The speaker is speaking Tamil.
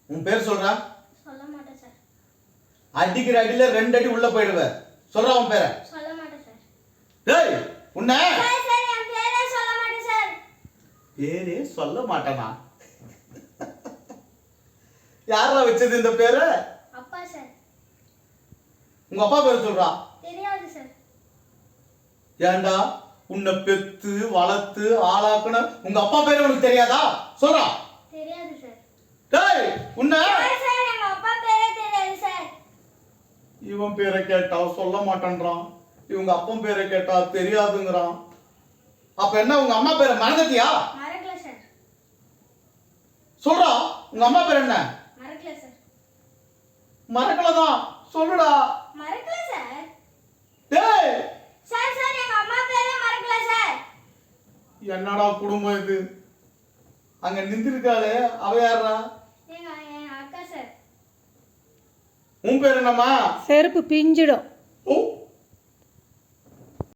உன் பேர் சொல்றா? சொல்ல மாட்டேன் சார். அடிக்கிற அடியில 2 அடி உள்ள போயிடுவ. சொல்றா உன் பேரை. சொல்ல மாட்டேன் சார். டேய் உன்ன சார் சார் என் பேரே சொல்ல மாட்டேன் சார். பேரே சொல்ல மாட்டானா? யாரா வச்சது இந்த பேரை? அப்பா சார். உங்க அப்பா பேர் சொல்றா? தெரியாது சார். ஏண்டா உன்னை பெத்து வளர்த்து ஆளாக்குன உங்க அப்பா பேரு உனக்கு தெரியாதா? சொல்றா. தெரியாது சார். டேய் உன்ன சார் எங்க அப்பா பேரே தெரியாது சார். இவன் பேரை கேட்டா சொல்ல மாட்டேன்றான், இவங்க அப்பன் பேரை கேட்டா தெரியாதுங்கிறான். அப்ப என்ன உங்க அம்மா பேரை மறந்துட்டியா? மறக்கல சார். சொல்றா உங்க அம்மா பேர் என்ன? மறக்கல சார். மறக்கலதான் சொல்லுடா. மறக்கல சார். டேய் சார் சார் எங்க அம்மா பேரே மறக்கல சார். என்னடா குடும்பம் இது? அங்க நின்றுருக்காளே அவ யாரா? என் அக்கா சார். உன் பேர் என்னம்மா? செருப்பு பிஞ்சிடும். ஓ